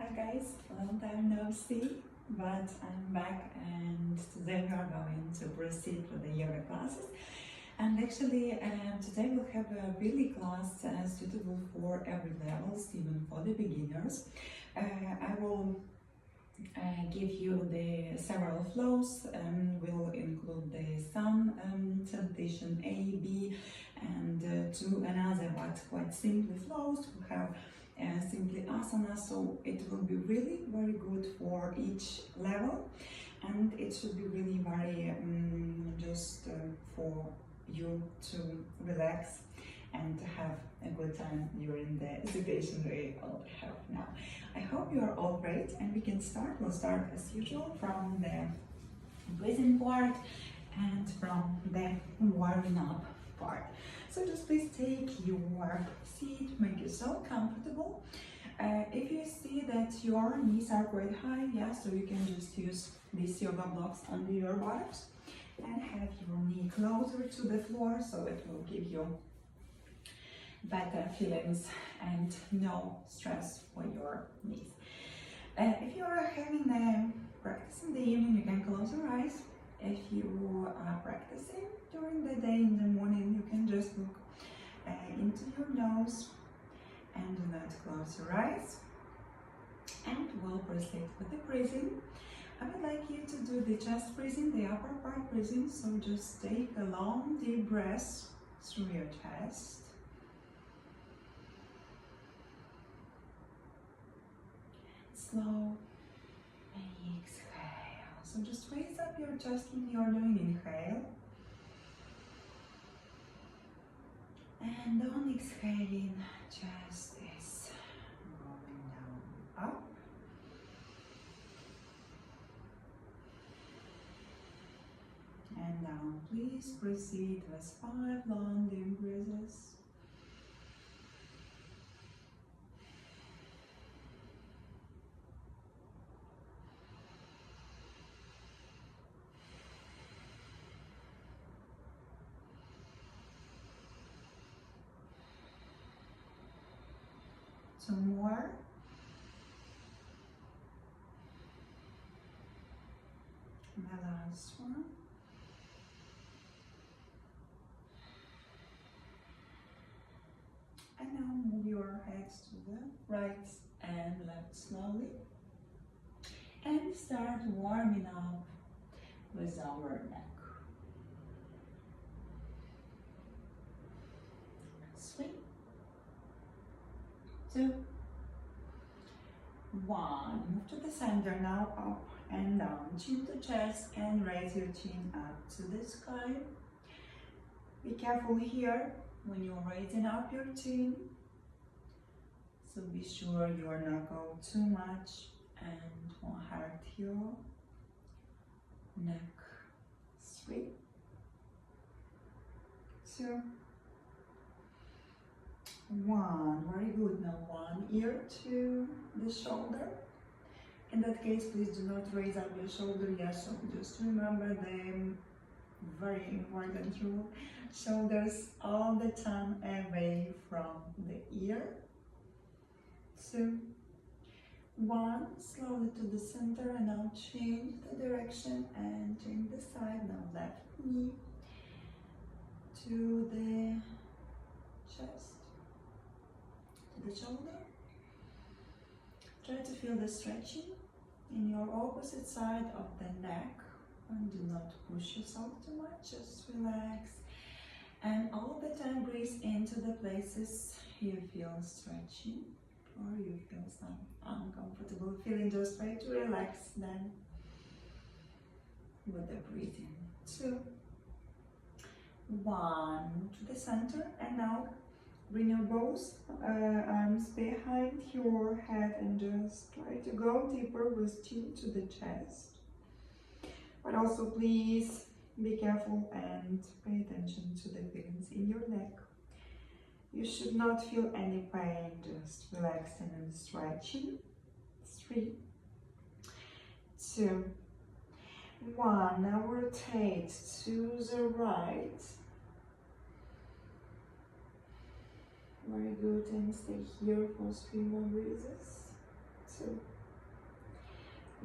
Hi guys, long time no see, but I'm back and today we are going to proceed with the yoga classes. And actually today we'll have a really class suitable for every levels, even for the beginners. I will give you the several flows, will include the sun salutation A, B, and to another but quite simple flows to have simply asana, so it will be really very good for each level, and it should be really very just for you to relax and to have a good time during the situation we all have now. I hope you are all great and we can start. We'll start as usual from the breathing part and from the warming up part. So just please take your seat, make yourself comfortable. If you see that your knees are quite high, yeah, so you can just use these yoga blocks under your buttocks and have your knee closer to the floor, so it will give you better feelings and no stress for your knees. If you are having a practice in the evening, you can close your eyes. If you are practicing during the day, in the morning, you can just look into your nose and do not close your eyes. And we'll proceed with the breathing. I would like you to do the chest breathing, the upper part breathing, so just take a long deep breath through your chest. Slow exhale. So just raise up your chest when you are doing inhale. And on exhaling, chest is going down, up. And down. Please proceed with 5 long deep breaths. Some more. And the last one. And now move your heads to the right and left slowly. And start warming up with our neck. 3, 2, 1. Move to the center now, up and down, chin to chest, and raise your chin up to the sky. Be careful here when you're raising up your chin, so be sure you are not going too much and won't hurt your neck. 3, 2, 1. Very good. Now one ear to the shoulder. In that case, please do not raise up your shoulder. Yes, so just remember the very important rule. Shoulders all the time away from the ear. 2, 1. Slowly to the center, and now change the direction and change the side. Now left knee to the chest, to the shoulder. Try to feel the stretching in your opposite side of the neck, and do not push yourself too much, just relax. And all the time breathe into the places you feel stretching or you feel some uncomfortable feeling. Just try to relax then with the breathing. 2, 1. To the center, and now bring your both arms behind your head and just try to go deeper with chin to the chest. But also please be careful and pay attention to the feelings in your neck. You should not feel any pain, just relaxing and stretching. 3, 2, 1. Now rotate to the right. Very good, and stay here for 3 more breaths. 2,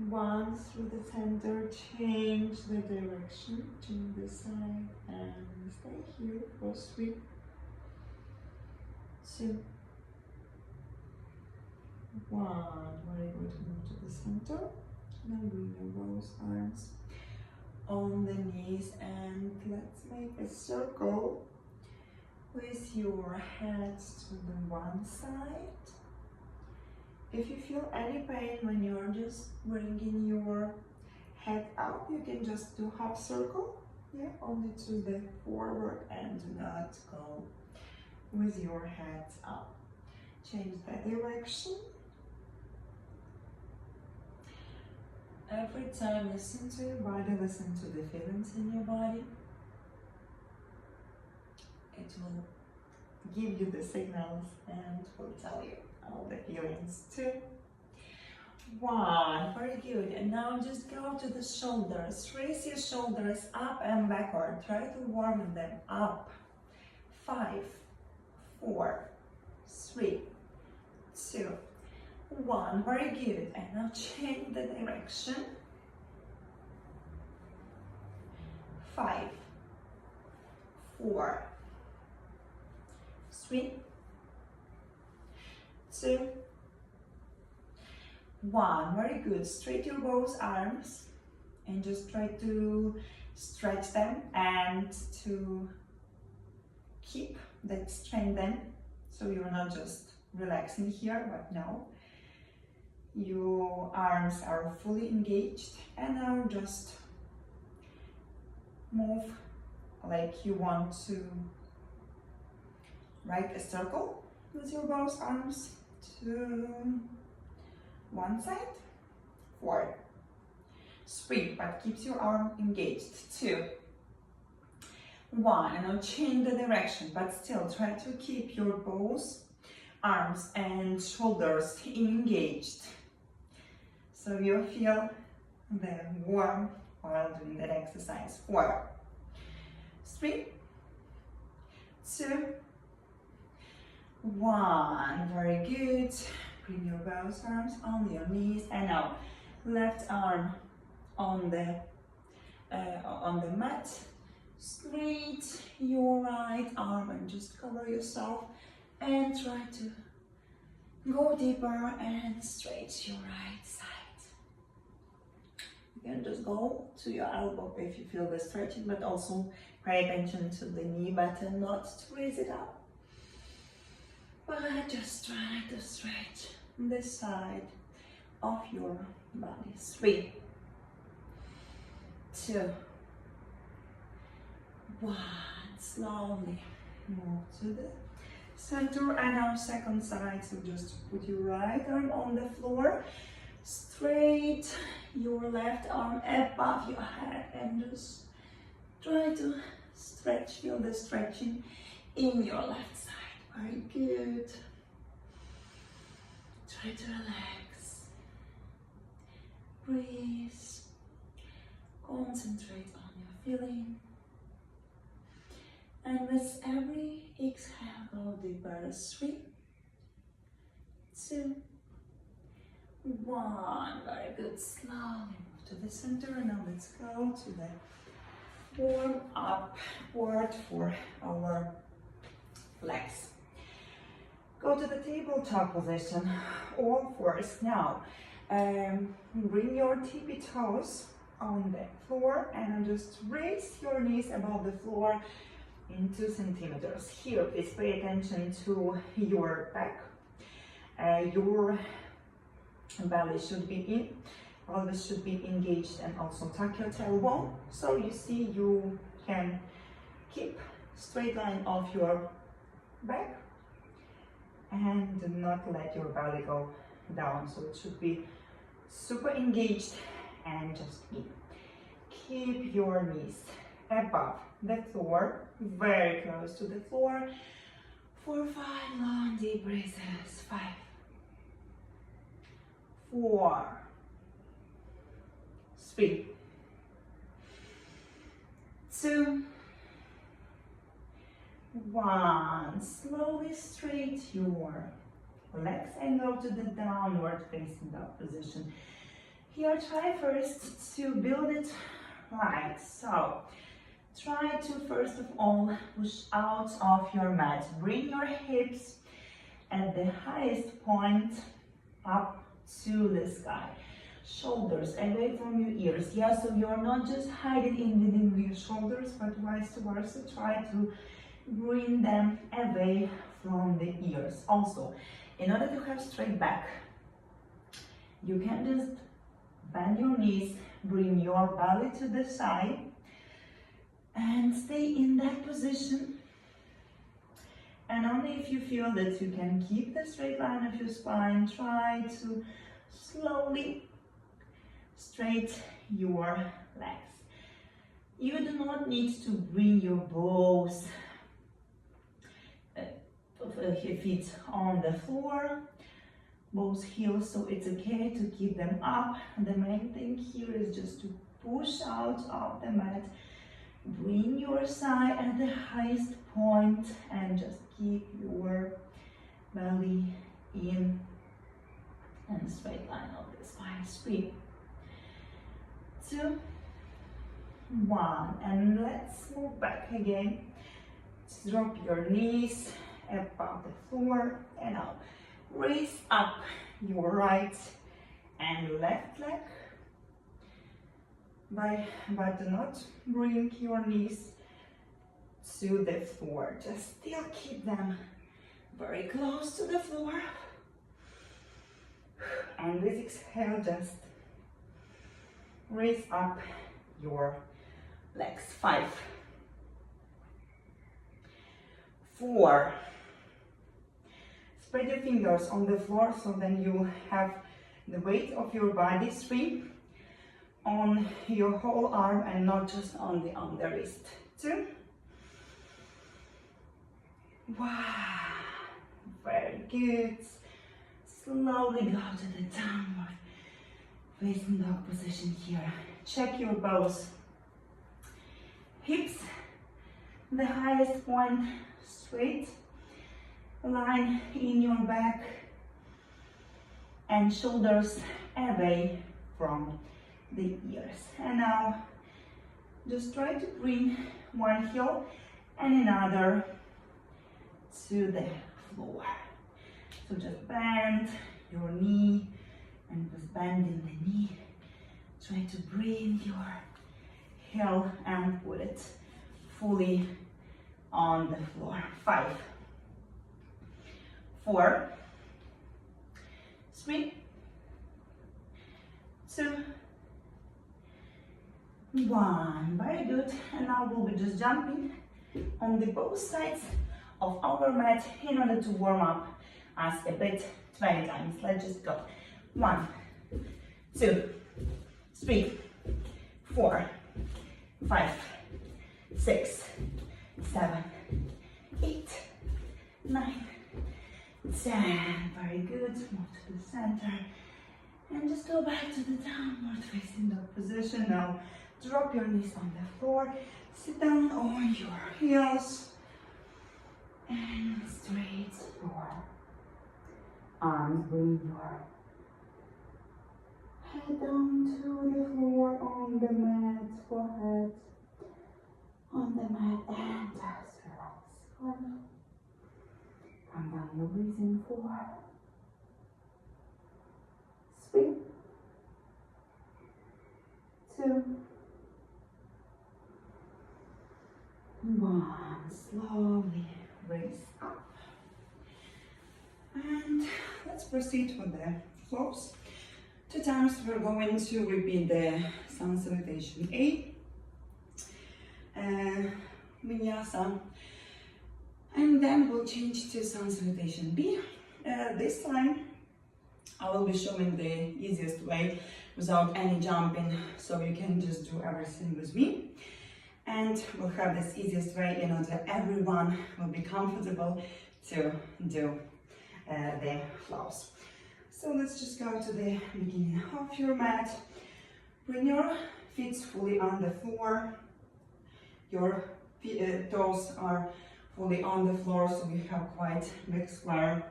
One through the center, change the direction, change the side, and stay here for 3, 2, 1. Very good. Move to the center. Now bring your both arms on the knees, and let's make a circle with your hands to the one side. If you feel any pain when you're just bringing your head up, you can just do half circle, yeah, only to the forward, and do not go with your head up. Change the direction. Every time, listen to your body, listen to the feelings in your body. It will give you the signals and will tell you all the feelings too. 1, very good. And now just go to the shoulders. Raise your shoulders up and backward. Try to warm them up. 5, 4, 3, 2, 1. Very good. And now change the direction. 5, 4, 3, 2, 1. Very good. Straighten your both arms and just try to stretch them and to keep that strengthen. So you're not just relaxing here, but now your arms are fully engaged, and now just move like you want to write a circle with your both arms to one side, 4, 3, but keeps your arm engaged, 2, 1, and now change the direction, but still try to keep your both arms and shoulders engaged, so you feel the warmth while doing that exercise. 4, 3, 2, 1. Very good. Bring your both arms on your knees, and now left arm on the mat. Straight your right arm and just cover yourself, and try to go deeper and stretch your right side. You can just go to your elbow if you feel the stretching, but also pay attention to the knee button, not to raise it up. But just try to stretch this side of your body. 3, 2, 1. Slowly move to the center, and our second side. So just put your right arm on the floor, straight your left arm above your head, and just try to stretch. Feel the stretching in your left side. Very good. Try to relax. Breathe. Concentrate on your feeling. And with every exhale, go deeper. 3, 2, 1. Very good. Slowly move to the center. Now let's go to the warm up part for our legs. Go to the tabletop position, all fours. Now, bring your tippy toes on the floor and just raise your knees above the floor in 2 centimeters. Here, please pay attention to your back. Your belly should be in, pelvis should be engaged, and also tuck your tailbone. So you see you can keep straight line of your back and do not let your belly go down. So it should be super engaged and just in. Keep your knees above the floor, very close to the floor, for 5 long deep breaths. 5, 4, 3, 2, 1. Slowly straight your legs and go to the downward facing dog position. Here, try first to build it light. So, try to first of all push out of your mat. Bring your hips at the highest point up to the sky. Shoulders away from your ears. Yeah, so you're not just hiding in within your shoulders, but vice versa. Try to bring them away from the ears. Also, in order to have straight back, you can just bend your knees, bring your belly to the side, and stay in that position. And only if you feel that you can keep the straight line of your spine, try to slowly straight your legs. You do not need to bring your both feet on the floor, both heels, so it's okay to keep them up. The main thing here is just to push out of the mat, bring your side at the highest point, and just keep your belly in and straight line of the spine. 3, 2, 1, and let's move back again. Drop your knees above the floor, and now raise up your right and left leg, but do not bring your knees to the floor. Just still keep them very close to the floor. And with exhale, just raise up your legs. 5, 4. Spread your fingers on the floor so then you have the weight of your body 3 on your whole arm and not just on the wrist. 2. Wow, very good. Slowly go to the downward facing dog position here. Check your both hips, the highest point, straight line in your back, and shoulders away from the ears. And now just try to bring one heel and another to the floor. So just bend your knee, and with bending the knee, try to bring your heel and put it fully on the floor. 5, 4, 3, 2, 1. Very good. And now we'll be just jumping on the both sides of our mat in order to warm up us a bit 20 times. Let's just go. 1, 2, 3, 4, 5, 6, 7, 8, 9, 10. Very good. Move to the center and just go back to the downward facing dog position. Now drop your knees on the floor, sit down on your heels, and straight your arms. Bring your head down to the floor on the mat, forehead on the mat, and just relax. 1. Calm down your breathing. 4, 3, 2, 1. Slowly raise up. And let's proceed with the flows. 2 times we're going to repeat the sun salutation A, vinyasa, and then we'll change to sun salutation B. This time I will be showing the easiest way without any jumping, so you can just do everything with me. And we'll have this easiest way in order everyone will be comfortable to do the flows. So let's just go to the beginning of your mat. Bring your feet fully on the floor. Your toes are fully on the floor, so we have quite big square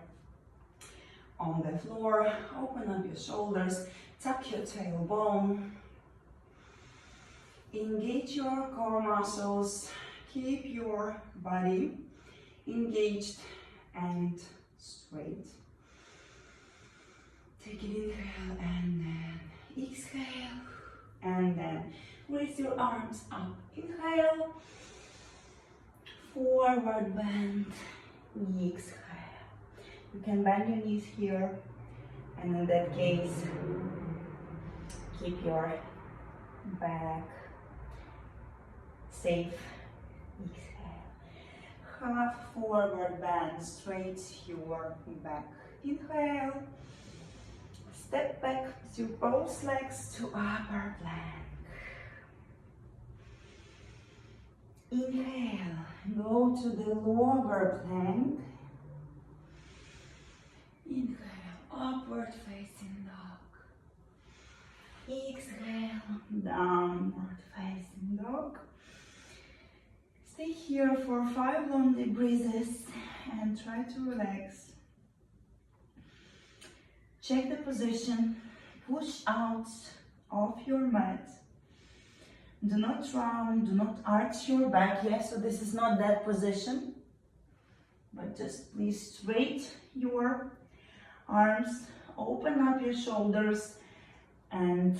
on the floor. Open up your shoulders, tuck your tailbone. Engage your core muscles. Keep your body engaged and straight. Take an inhale and then exhale. And then raise your arms up. Inhale. Forward bend. Exhale. You can bend your knees here. And in that case, keep your back safe. Exhale. Half forward bend. Straight your back. Inhale. Step back to both legs to upper plank. Inhale, go to the lower plank. Inhale, upward facing dog. Exhale, downward facing dog. Stay here for 5 long deep breaths and try to relax. Check the position, push out of your mat. Do not round, do not arch your back. Yes, so this is not that position, but just please straight your arms, open up your shoulders, and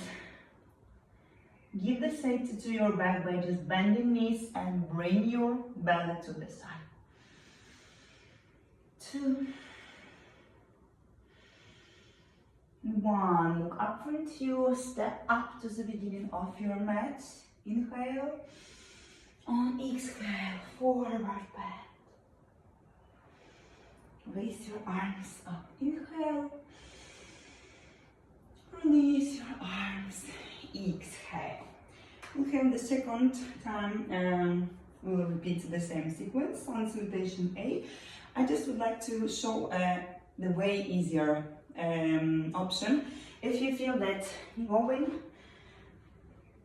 give the safety to your back by just bending knees and bring your belly to the side. 2, 1, look up front you, step up to the beginning of your mat. Inhale, on exhale, forward bend. Raise your arms up. Inhale, release your arms. Exhale. We'll have the second time, we will repeat the same sequence on salutation A. I just would like to show the way easier option. If you feel that going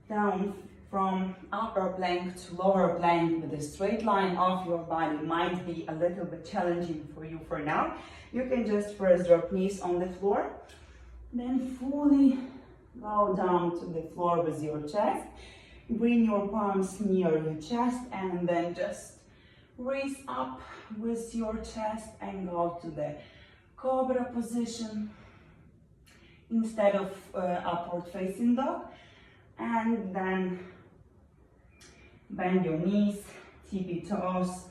down from upper plank to lower plank with a straight line of your body might be a little bit challenging for you for now, you can just first drop knees on the floor, then fully go down to the floor with your chest. Bring your palms near your chest and then just raise up with your chest and go to the cobra position instead of upward facing dog. And then bend your knees, tippy toes,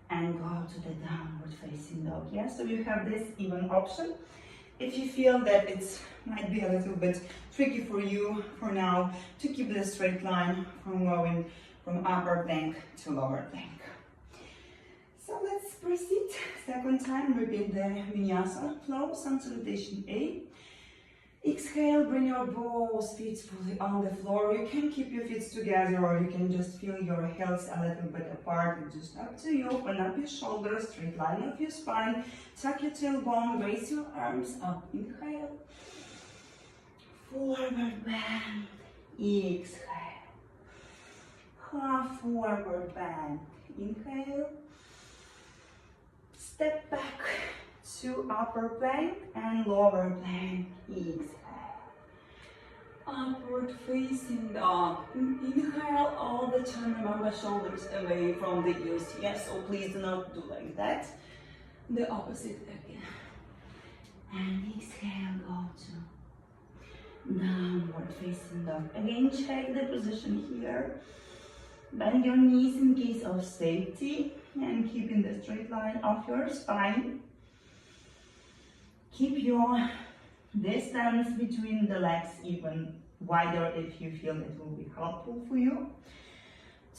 and go to the downward facing dog. Yeah, so you have this even option. If you feel that it might be a little bit tricky for you for now to keep the straight line from going from upper plank to lower plank. So let's proceed. Second time, repeat the vinyasa flow, sun salutation A. Exhale, bring your both feet fully on the floor. You can keep your feet together or you can just feel your heels a little bit apart. It's just up to you. Open up your shoulders, straight line of your spine. Tuck your tailbone, raise your arms up. Inhale. Forward bend. Exhale. Half forward bend. Inhale. Step back to upper plank and lower plank. Exhale. Upward facing dog. Inhale all the time. Remember, shoulders away from the ears. Yes, so please do not do like that. The opposite again. And exhale, go to downward facing dog. Again, check the position here. Bend your knees in case of safety and keep in the straight line of your spine. Keep your distance between the legs even wider if you feel it will be helpful for you.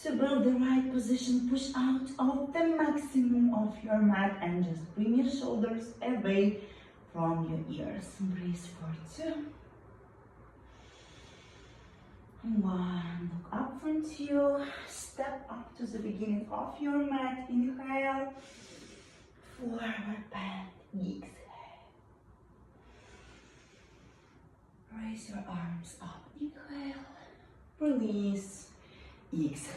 To build the right position, push out of the maximum of your mat and just bring your shoulders away from your ears. Breathe for 2. 1, look up front you, step up to the beginning of your mat, inhale, forward bend, exhale. Raise your arms up, inhale, release, exhale.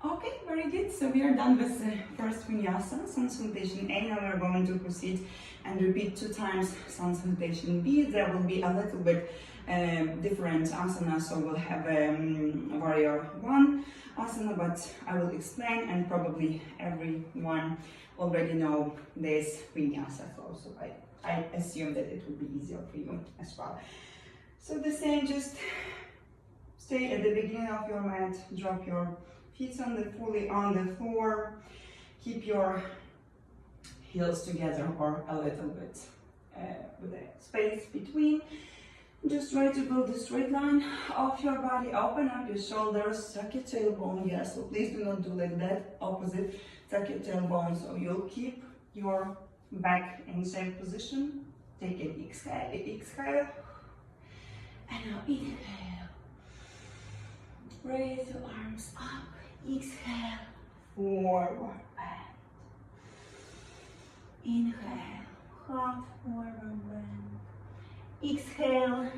Okay, Very good. So we are done with the first vinyasa, sun salutation A. Now we're going to proceed and repeat 2 times sun salutation B. There will be a little bit different asanas, so we'll have warrior 1 asana, but I will explain, and probably everyone already know this vinyasa flow, so I assume that it will be easier for you as well. So the same, just stay at the beginning of your mat, drop your feet fully on the floor, keep your heels together or a little bit with a space between. Just try to build a straight line of your body, open up your shoulders, tuck your tailbone, yes, so please do not do like that, opposite, tuck your tailbone, so you'll keep your back in same position. Take an exhale, and now inhale. Raise your arms up, exhale, forward bend. Inhale, half forward bend. Exhale,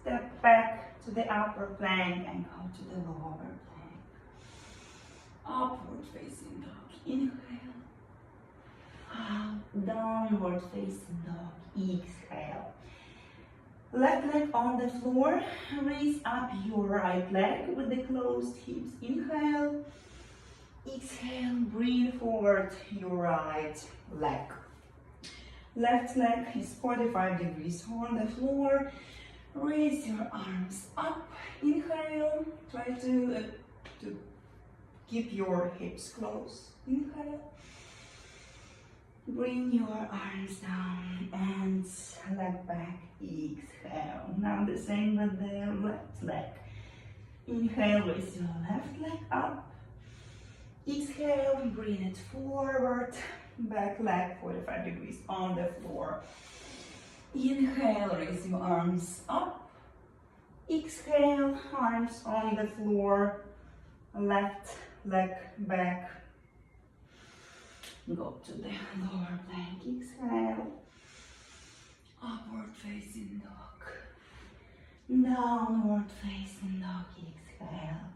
step back to the upper plank and go to the lower plank. Upward facing dog, inhale. Downward facing dog, exhale. Left leg on the floor, raise up your right leg with the closed hips. Inhale, exhale, bring forward your right leg. Left leg is 45 degrees on the floor. Raise your arms up. Inhale, try to keep your hips close. Inhale. Bring your arms down and leg back, exhale. Now the same with the left leg. Inhale, raise your left leg up. Exhale, bring it forward, back leg 45 degrees on the floor. Inhale, raise your arms up. Exhale, arms on the floor, left leg back. Go to the lower plank, exhale, upward facing dog, downward facing dog, exhale.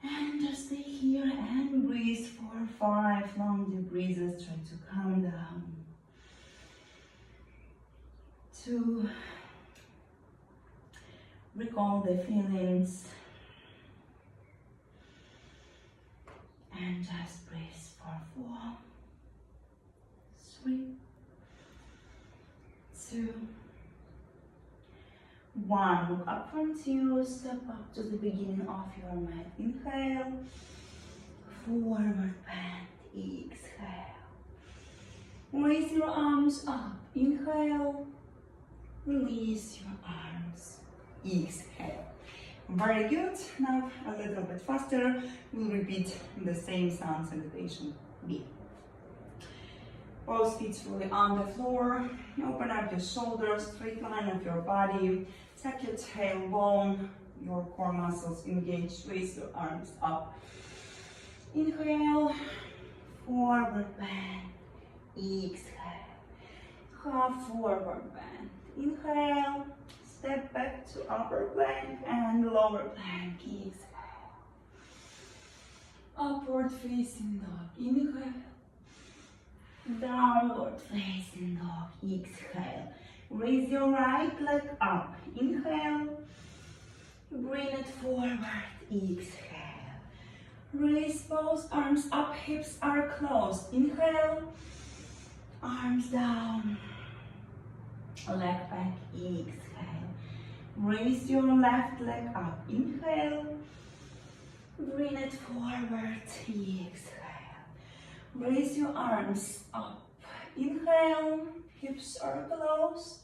And just stay here and breathe for 5 long deep breathes. Try to calm down. 2, recall the feelings, and just breathe for 4, 3, 2, 1. Look up front you, step up to the beginning of your mat. Inhale, forward bend, exhale. Raise your arms up. Inhale, release your arms, exhale. Very good. Now a little bit faster. We'll repeat the same sun salutation B. Both feet fully on the floor. Open up your shoulders, straight line of your body. Tuck your tailbone, your core muscles engaged. Raise your arms up. Inhale, forward bend. Exhale. Half forward bend. Inhale. Step back to upper plank and lower plank. Exhale. Upward facing dog. Inhale. Downward facing dog. Exhale. Raise your right leg up. Inhale. Bring it forward. Exhale. Raise both arms up. Hips are closed. Inhale. Arms down. Leg back. Exhale. Raise your left leg up. Inhale. Bring it forward. Exhale. Raise your arms up. Inhale. Hips are closed.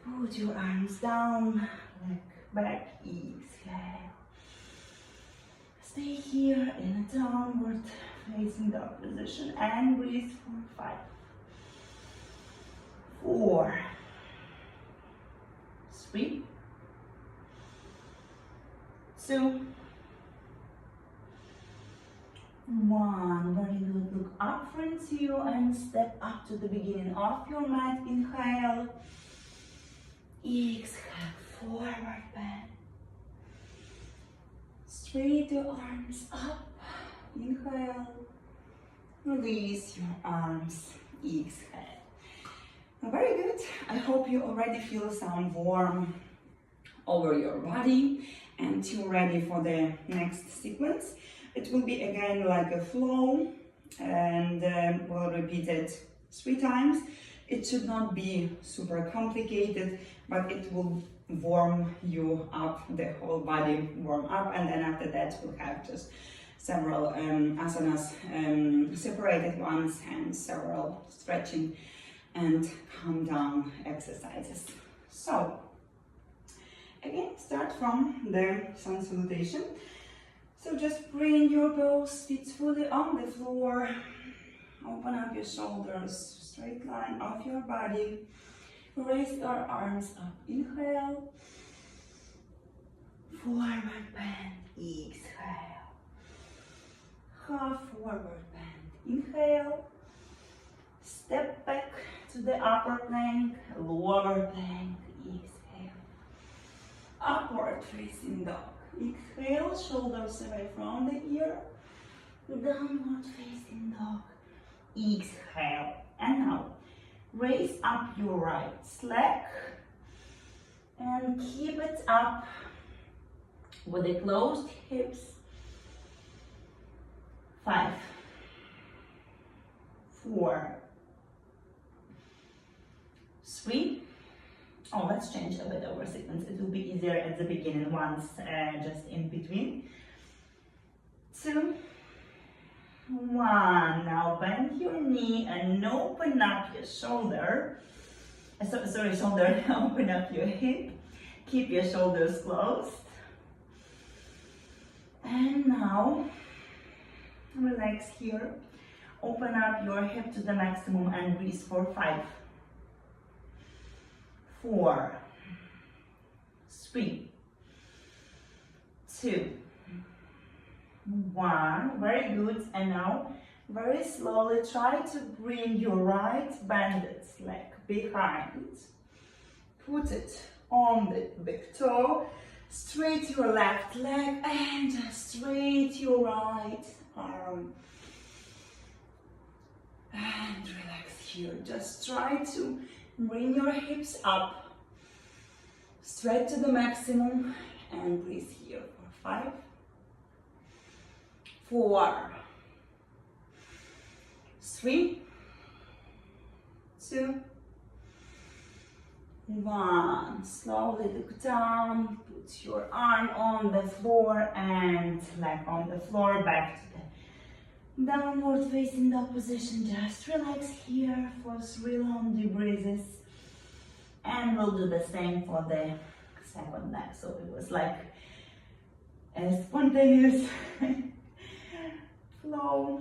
Put your arms down. Leg back. Exhale. Stay here in a downward facing dog position and breathe for 5, 4, 3, 2, 1. Very good. Look up front you and step up to the beginning of your mat. Inhale. Exhale. Forward bend. Straight your arms up. Inhale. Release your arms. Exhale. Very good. I hope you already feel some warm over your body and you're ready for the next sequence. It will be again like a flow, and we'll repeat it 3 times. It should not be super complicated, but it will warm you up, the whole body warm up, and then after that we'll have just several asanas, separated ones, and several stretching and calm down exercises. So again, start from the sun salutation. So just bring your both feet fully on the floor. Open up your shoulders, straight line of your body. Raise your arms up. Inhale. Forward bend. Exhale. Half forward bend. Inhale. Step back to the upper plank. Lower plank. Exhale. Upward facing dog. Exhale, shoulders away from the ear. Downward facing dog. Exhale. And now raise up your right leg and keep it up with the closed hips. 5, 4, 3. Oh, let's change a bit our sequence. It will be easier at the beginning, once just in between. 2, 1. Now bend your knee and open up your shoulder. Shoulder. Open up your hip. Keep your shoulders closed. And now relax here. Open up your hip to the maximum and breathe for 5, 4, 3, 2, 1. Very good. And now very slowly try to bring your right banded leg behind. Put it on the big toe. Straight your left leg and just straight your right arm. And relax here. Just try to bring your hips up, straight to the maximum, and breathe here for 5, 4, 3, 2, 1. Slowly look down, put your arm on the floor and leg on the floor, back to the downward facing dog position. Just relax here for 3 long deep breaths, and we'll do the same for the second leg. So it was like a spontaneous flow,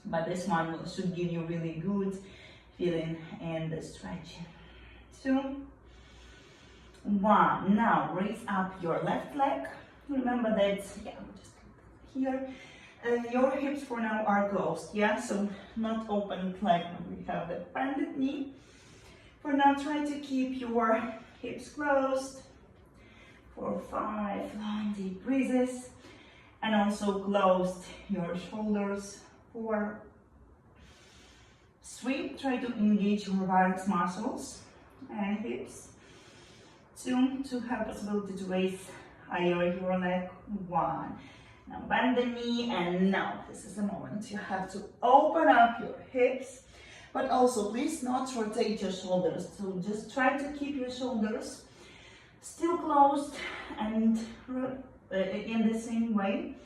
but this one should give you really good feeling in the stretching. 2, 1. Now raise up your left leg. Remember that, yeah, just here. Your hips for now are closed, yeah, so not open like when we have the bended knee. For now, try to keep your hips closed for 5 long deep breaths, and also closed your shoulders. 4, 3. Try to engage your varus muscles and hips. 2. To have possibility to raise higher your leg. 1. Now bend the knee, and now this is the moment you have to open up your hips, but also please not rotate your shoulders. So just try to keep your shoulders still closed and in the same way,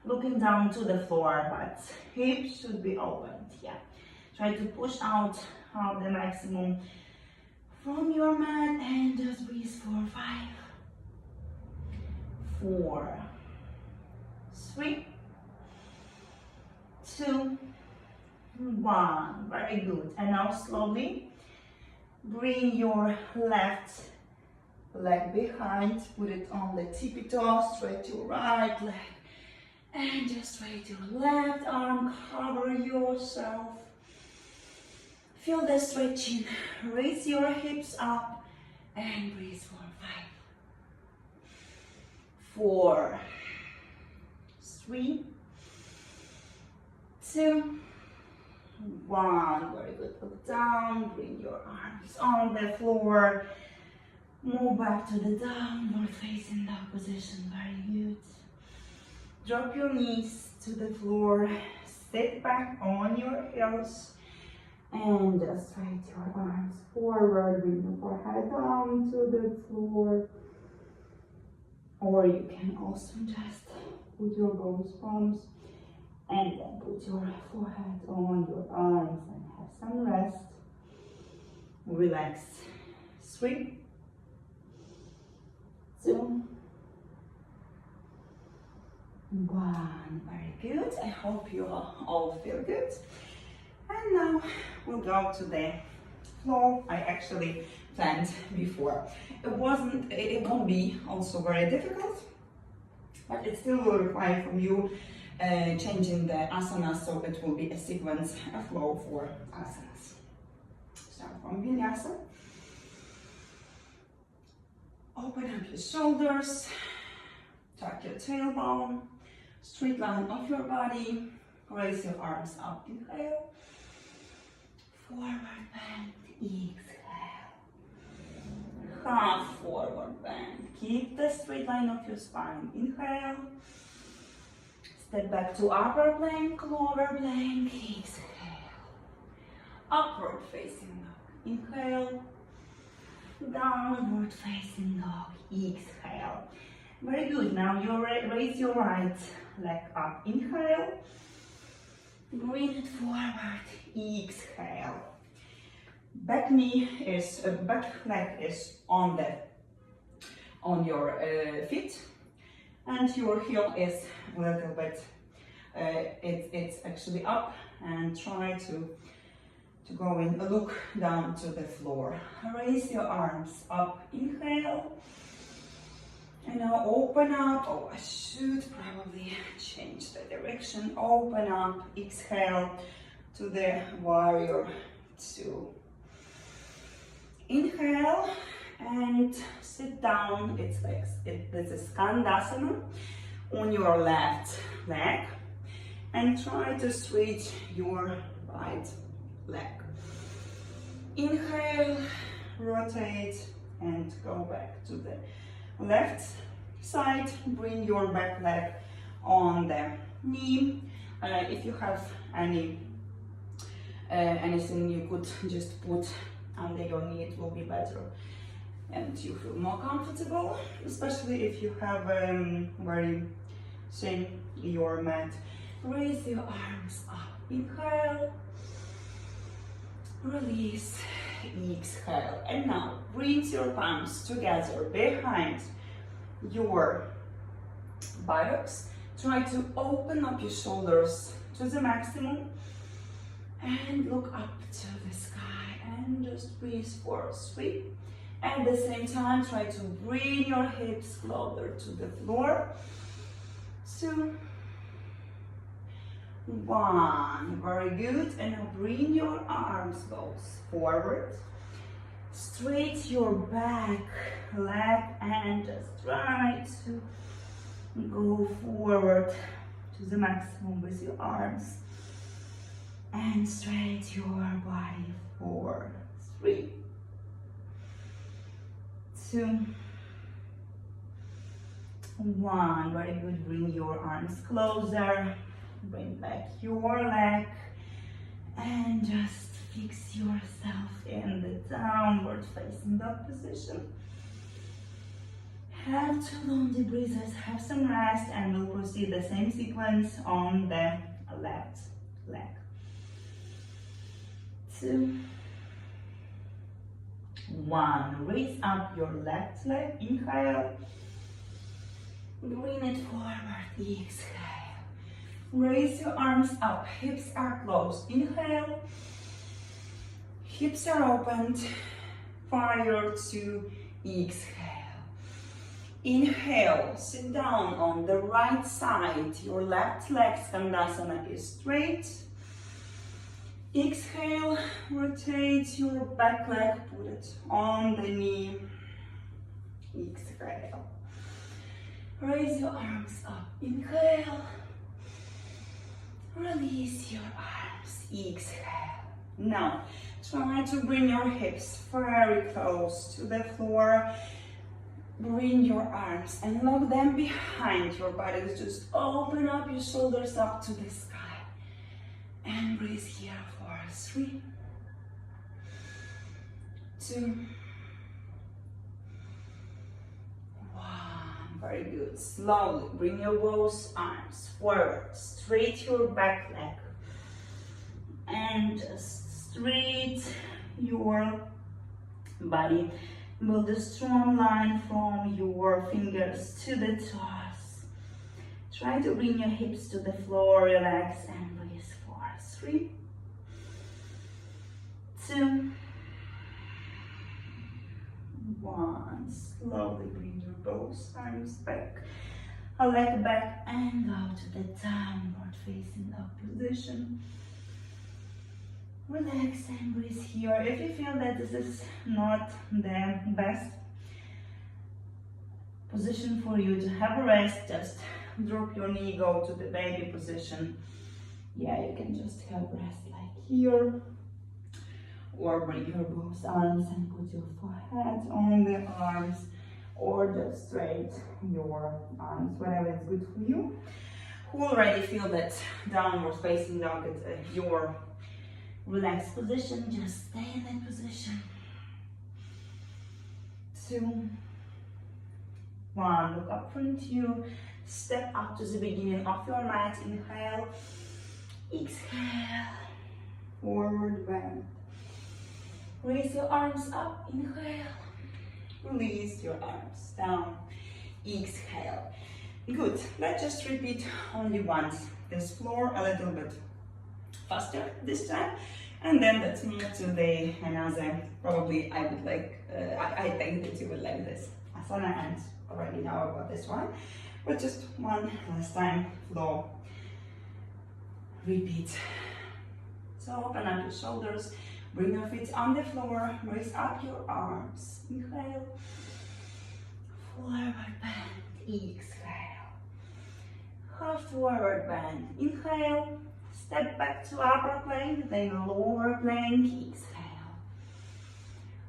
looking down to the floor, but hips should be opened. Yeah, try to push out the maximum from your mat and just breathe for 5, 4, 3, 2, 1. Very good. And now slowly bring your left leg behind, put it on the tippy toe, straight your right leg, and just straight your left arm, cover yourself. Feel the stretching. Raise your hips up and breathe for 5, 4, 3, 2, 1. Very good. Look down, bring your arms on the floor. Move back to the downward facing dog position. Very good. Drop your knees to the floor. Sit back on your heels. And just straight your arms forward. Bring your forehead down to the floor. Or you can also just put your both palms and then put your forehead on your arms and have some rest. Relax. 3, 2, 1. Very good. I hope you all feel good. And now we'll go to the floor. I actually planned before. It won't be also very difficult, but it still will require from you changing the asanas, so it will be a sequence, a flow for asanas. Start from vinyasa. Open up your shoulders, tuck your tailbone, straight line of your body, raise your arms up, inhale, forward bend, exhale, half forward bend, keep the straight line of your spine, inhale, step back to upper plank, lower plank, exhale, upward facing dog, inhale, downward facing dog, exhale. Very good. Now you raise your right leg up, inhale, bring it forward, exhale. Back leg is on your feet, and your heel is a little bit. It's actually up, and try to go in. Look down to the floor. Raise your arms up. Inhale. And now open up. Oh, I should probably change the direction. Open up. Exhale to the warrior 2. Inhale and sit down. It's like this is Skandasana on your left leg, and try to switch your right leg. Inhale, rotate and go back to the left side. Bring your back leg on the knee. If you have anything you could just put under your knee, it will be better and you feel more comfortable, especially if you have very thin your mat. Raise your arms up. Inhale, release, exhale. And now bring your palms together behind your buttocks. Try to open up your shoulders to the maximum and look up to the sky and just breathe for 3. At the same time, try to bring your hips closer to the floor. 2, 1. Very good. And now bring your arms both forward. Straight your back leg and just try to go forward to the maximum with your arms. And straight your body forward. 3, 2, 1. Very good. Bring your arms closer. Bring back your leg and just fix yourself in the downward facing dog position. Have 2 long deep breaths, have some rest, and we'll proceed the same sequence on the left leg. 2, 1. Raise up your left leg. Inhale. Bring it forward. Exhale. Raise your arms up. Hips are closed. Inhale. Hips are opened. Fire to exhale. Inhale. Sit down on the right side. Your left leg Skandasana is straight. Exhale, rotate your back leg, put it on the knee. Exhale. Raise your arms up. Inhale. Release your arms. Exhale. Now, try to bring your hips very close to the floor. Bring your arms and lock them behind your body. Just open up your shoulders up to the sky. And breathe here for 3, 2, 1. Very good. Slowly bring your both arms forward. Straight your back leg. And just straight your body. Build a strong line from your fingers to the toes. Try to bring your hips to the floor. Relax and breathe for 3, 2, 1. Slowly bring your both arms back, a leg back, and go to the downward facing dog position. Relax and breathe here. If you feel that this is not the best position for you to have a rest, just drop your knee, go to the baby position. Yeah, you can just have rest like here. Or bring your both arms and put your forehead on the arms. Or just straight your arms, whatever is good for you. Who already feel that downward facing dog is your relaxed position, just stay in that position. 2, 1, look up front you, step up to the beginning of your mat, inhale, exhale, forward bend. Raise your arms up, inhale, release your arms down, exhale. Good, let's just repeat only once. This floor a little bit faster this time, and then let's move to the another. Probably I would like, I think that you would like this asana, and already know about this one, but just one last time, flow, repeat. So open up your shoulders, bring your feet on the floor, raise up your arms, inhale, forward bend, exhale, half forward bend, inhale, step back to upper plank, then lower plank, exhale.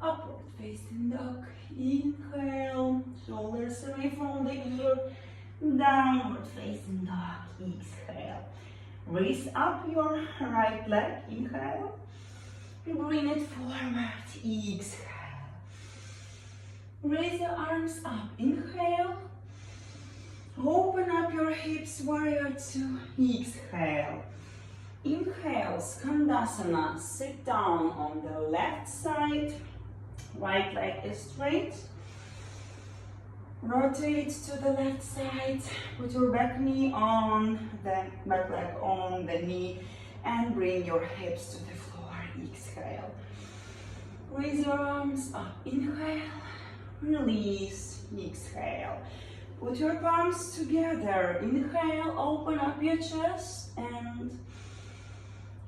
Upward facing dog, inhale, shoulders away from the ear, downward facing dog, exhale. Raise up your right leg, inhale, bring it forward, exhale. Raise your arms up, inhale, open up your hips, warrior 2, exhale. Inhale, Skandasana, sit down on the left side, right leg is straight. Rotate to the left side, put your back knee on the back leg on the knee, and bring your hips to the floor, exhale. Raise your arms up, inhale, release, exhale. Put your palms together, inhale, open up your chest, and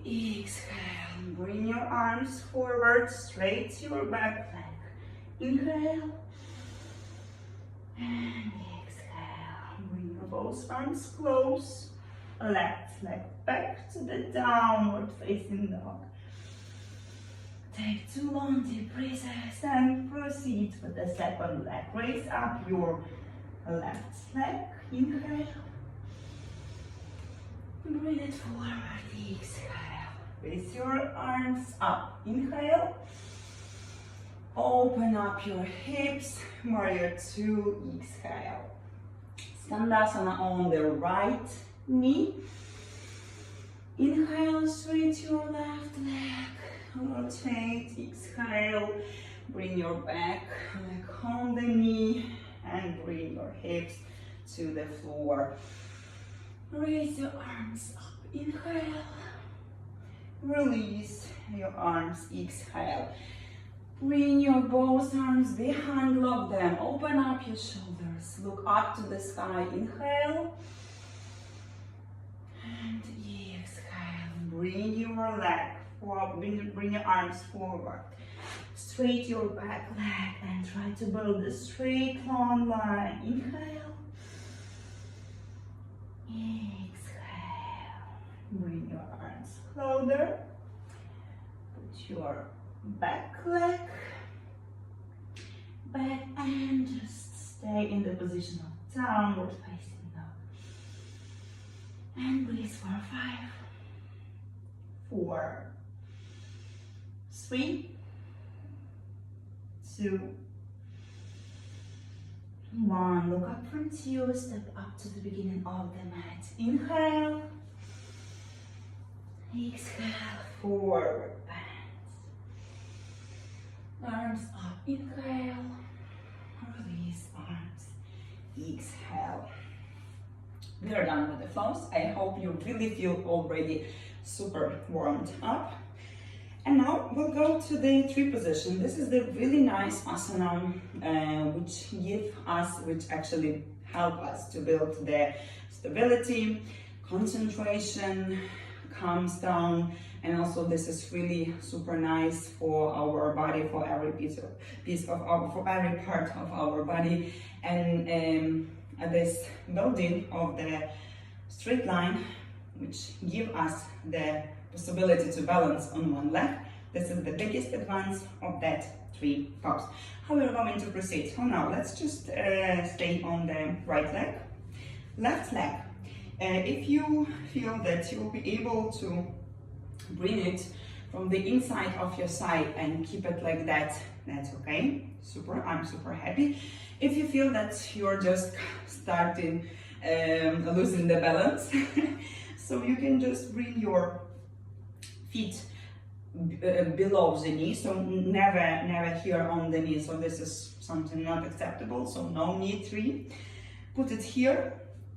exhale, bring your arms forward, straight your back leg. Inhale, and exhale. Bring your both arms close, left leg back to the downward facing dog. Take 2 long deep breaths and proceed with the second leg. Raise up your left leg, inhale. Bring it forward, exhale. Raise your arms up, inhale. Open up your hips, warrior 2, exhale. Skandasana on the right knee. Inhale, straight your left leg. Rotate, exhale. Bring your back leg on the knee and bring your hips to the floor. Raise your arms up, inhale. Release your arms, exhale. Bring your both arms behind, lock them, open up your shoulders, look up to the sky, inhale. And exhale, bring your leg forward, bring your arms forward. Straight your back leg and try to build a straight long line, inhale. Exhale. Bring your arms closer. Put your back leg back and just stay in the position of downward facing dog. And breathe for 5, 4, 3, 2, 1. Look up from you, step up to the beginning of the mat. Inhale. Exhale, forward bend. Arms up, inhale. Release arms. Exhale. We are done with the flows. I hope you really feel already super warmed up. And now we'll go to the tree position. This is the really nice asana which actually help us to build the stability, concentration, calms down, and also this is really super nice for our body, for every for every part of our body. And this building of the straight line, which give us the possibility to balance on one leg. This is the biggest advance of that three pose. How we're going to proceed? So now let's just stay on the right leg. Left leg. If you feel that you'll be able to bring it from the inside of your side and keep it like that, that's okay. Super, I'm super happy. If you feel that you're just starting losing the balance, so you can just bring your feet below the knee, so never here on the knee, so this is something not acceptable, so no knee tree. Put it here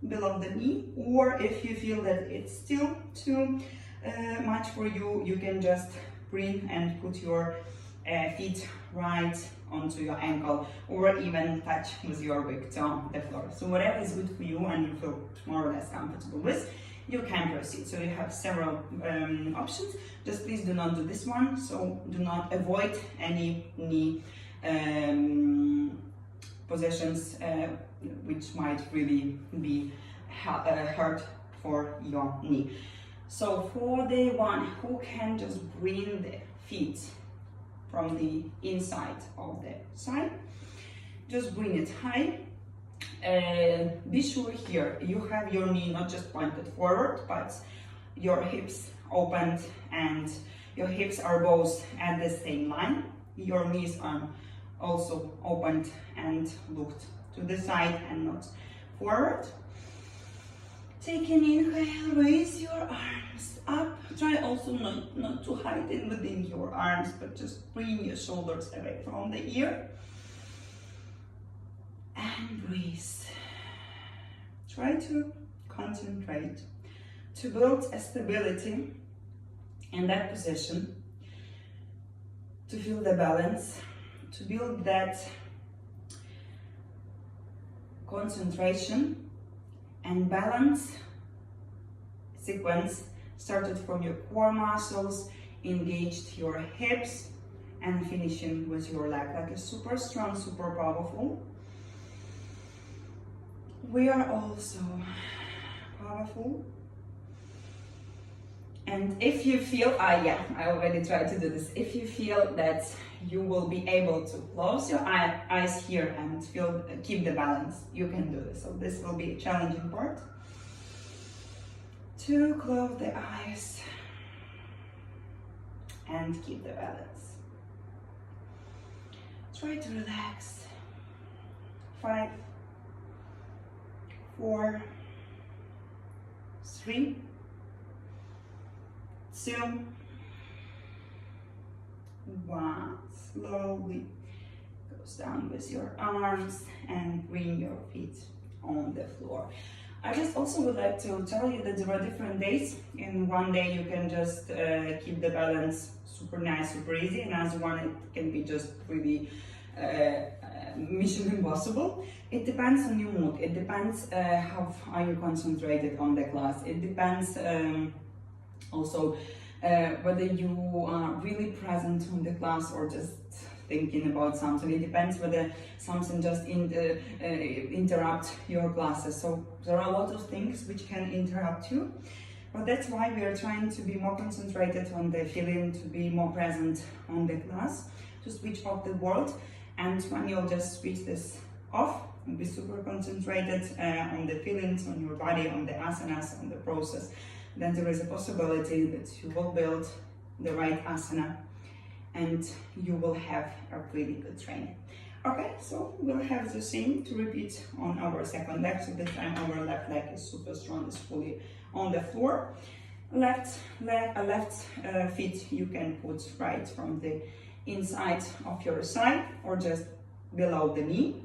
below the knee, or if you feel that it's still too much for you, you can just bring and put your feet right onto your ankle, or even touch with your big toe the floor. So whatever is good for you and you feel more or less comfortable with, you can proceed. So you have several options. Just please do not do this one. So do not avoid any knee positions which might really be hurt for your knee. So for the one who can just bring the feet from the inside of the side, just bring it high. Be sure here you have your knee not just pointed forward, but your hips opened and your hips are both at the same line. Your knees are also opened and looked to the side and not forward. Take an inhale, raise your arms up. Try also not to hide in within your arms, but just bring your shoulders away from the ear. And breathe. Try to concentrate to build a stability in that position, to feel the balance, to build that concentration and balance sequence. Started from your core muscles, engaged your hips, and finishing with your leg, like a super strong, super powerful. We are also powerful. And if you feel, I already tried to do this. If you feel that you will be able to close your eyes here and keep the balance, you can do this. So this will be a challenging part. To close the eyes and keep the balance. Try to relax. 5, 4, 3, 2, 1. Slowly goes down with your arms and bring your feet on the floor. I just also would like to tell you that there are different days. In one day you can just keep the balance super nice, super easy, and as one it can be just really mission impossible. It depends on your mood. It depends how are you concentrated on the class. It depends also whether you are really present on the class or just thinking about something. It depends whether something just interrupt your classes. So there are a lot of things which can interrupt you. But that's why we are trying to be more concentrated on the feeling, to be more present on the class, to switch off the world. And when you'll just switch this off and be super concentrated on the feelings, on your body, on the asanas, on the process, then there is a possibility that you will build the right asana and you will have a really good training. Okay, so we'll have the same to repeat on our second leg. So this time our left leg is super strong, is fully on the floor. Left feet you can put right from the inside of your side or just below the knee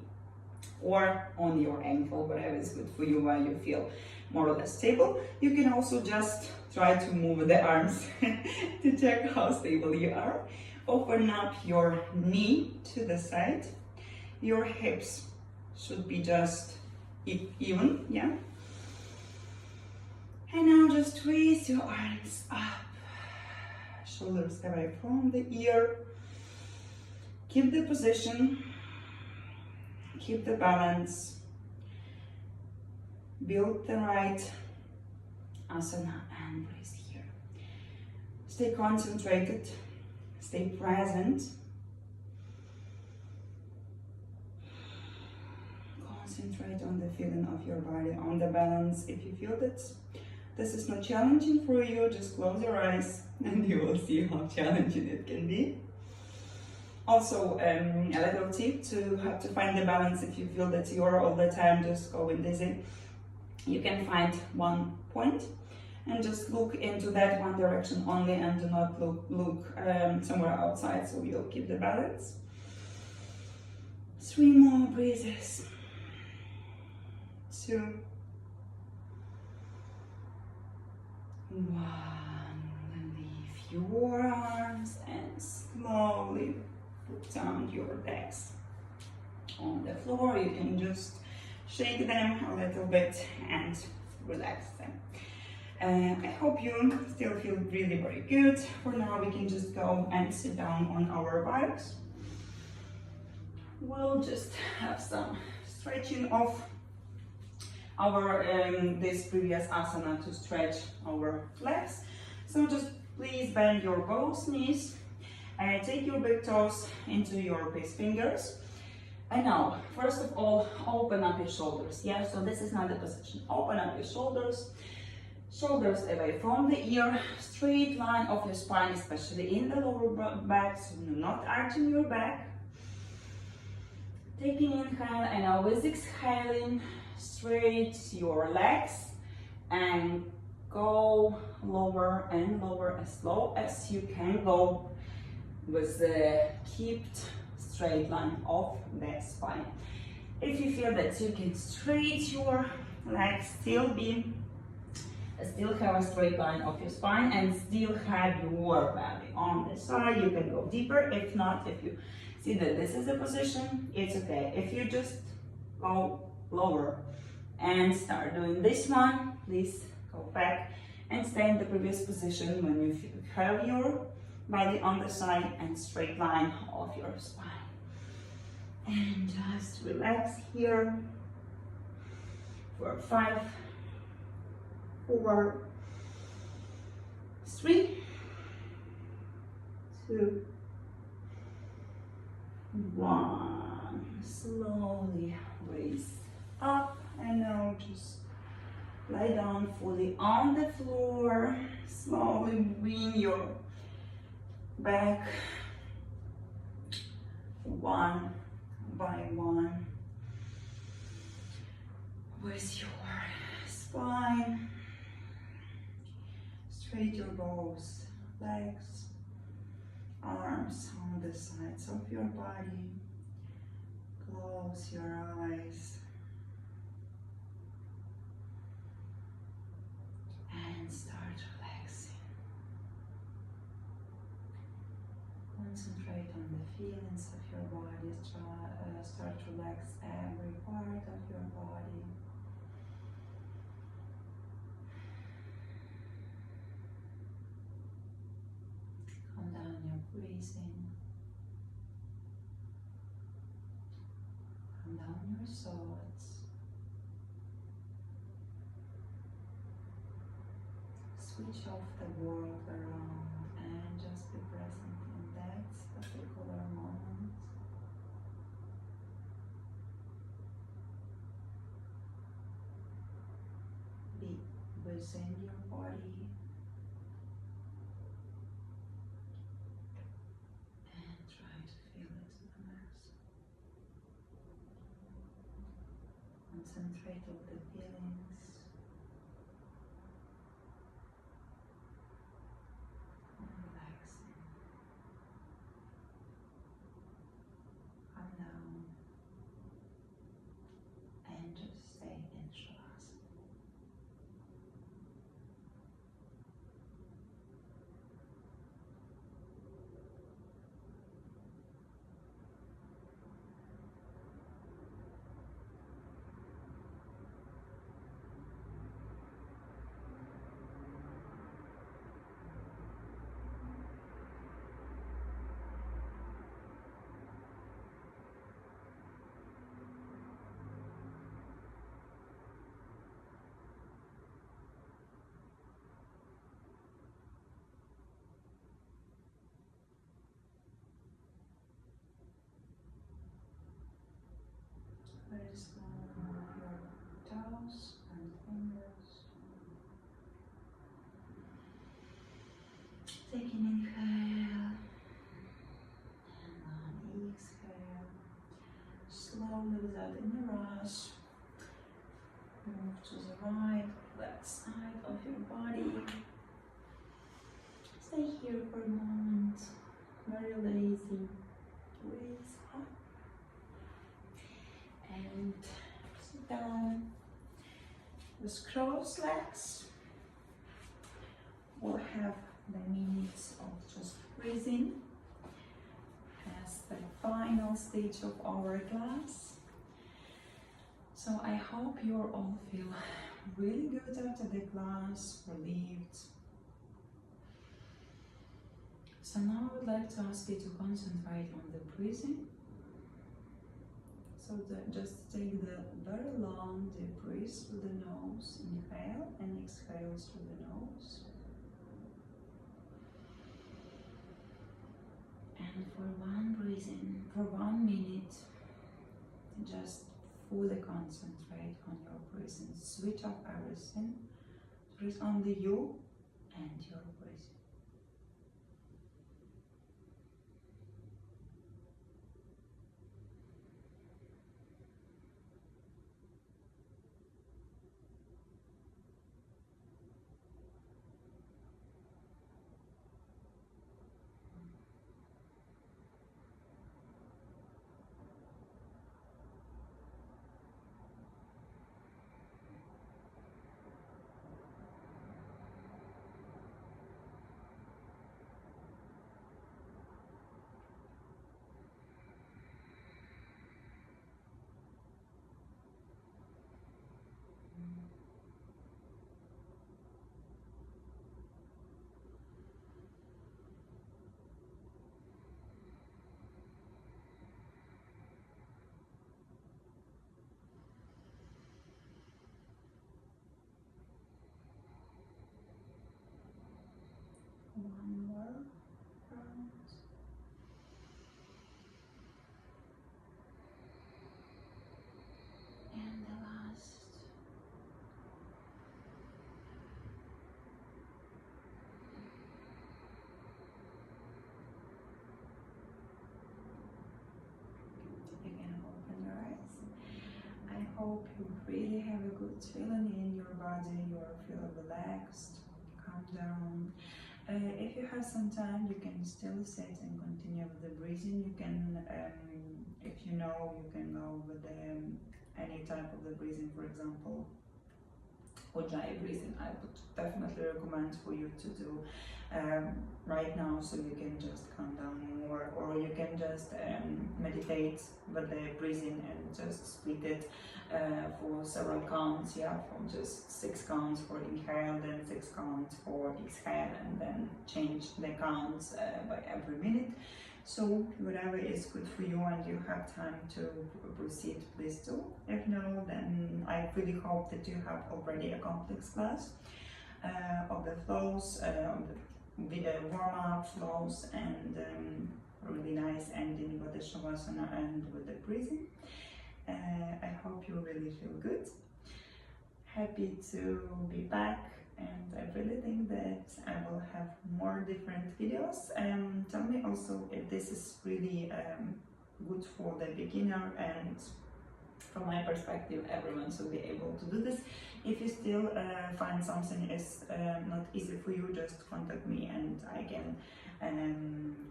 or on your ankle, whatever is good for you, while you feel more or less stable. You can also just try to move the arms to check how stable you are. Open up your knee to the side. Your hips should be just even, yeah? And now just raise your arms up, shoulders away from the ear. Keep the position, keep the balance, build the right asana and breathe here. Stay concentrated, stay present. Concentrate on the feeling of your body, on the balance. If you feel that this is not challenging for you, just close your eyes and you will see how challenging it can be. Also, a little tip to have to find the balance. If you feel that you are all the time just going dizzy, you can find one point and just look into that one direction only and do not look somewhere outside, so you'll keep the balance. 3 more breaths. 2, 1. Leave your arms and slowly put down your legs on the floor. You can just shake them a little bit and relax them. I hope you still feel really very good. For now, we can just go and sit down on our bikes. We'll just have some stretching of our this previous asana to stretch our legs. So just please bend your both knees. Take your big toes into your big fingers. And now, first of all, open up your shoulders. Yeah, so this is not the position. Open up your shoulders. Shoulders away from the ear. Straight line of your spine, especially in the lower back. So you're not arching your back. Taking inhale and always exhaling. Straight your legs and go lower and lower, as low as you can go, with the kept straight line of the spine. If you feel that you can straight your legs, still have a straight line of your spine and still have your belly on the side, you can go deeper. If not, if you see that this is the position, it's okay. If you just go lower and start doing this one, please go back and stay in the previous position when you have your body on the side and straight line of your spine. And just relax here for 5, 4, 3, 2, 1. Slowly raise up. And now just lie down fully on the floor. Slowly bring your back one by one with your spine. Straight your both legs, arms on the sides of your body. Close your eyes. And start relaxing. Concentrate on the feelings of your body. Start to relax every part of your body. Calm down your breathing. calm down your thoughts. Switch off the world around and just be present in that particular moment. Be within your body and try to feel it relax. Concentrate on the feelings. Relaxing. Calm down and just stay in Shavasana. Very slow, move your toes and fingers. Take an inhale and an exhale. Slowly, without any rush, move to the right, left side of your body. Stay here for a moment. Very lazy. Breathe up. And sit down with crossed legs. We'll have the minutes of just breathing as the final stage of our class. So I hope you all feel really good after the class, relieved. So now I would like to ask you to concentrate on the breathing. So just take the very long deep breath through the nose, inhale and exhale through the nose. And for 1 minute, just fully concentrate on your breathing. Switch off everything. Breathe only you and your breathing. One more round. And the last. You can open your eyes. I hope you really have a good feeling in your body. You feel relaxed, calm down. If you have some time, you can still sit and continue with the breathing. You can, if you know, you can go with any type of the breathing, for example, Ujjayi breathing. I would definitely recommend for you to do right now, so you can just calm down more, or you can just meditate with the breathing and just split it for several counts, from just 6 counts for inhale, then 6 counts for exhale, and then change the counts by every minute. So whatever is good for you and you have time to proceed, please do. If no, then I really hope that you have already a complex class of the flows, with the warm-up flows, and really nice ending with the shavasana and with the breathing. I hope you really feel good. Happy to be back, and I really think that I will have more different videos. Tell me also if this is really good for the beginner, and from my perspective everyone should be able to do this. If you still find something is not easy for you, just contact me and I can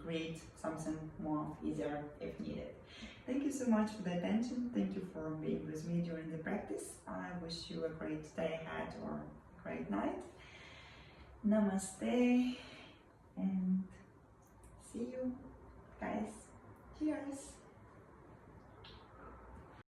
create something more easier if needed. Thank you so much for the attention. Thank you for being with me during the practice. I wish you a great day ahead or a great night. Namaste and see you guys. Cheers.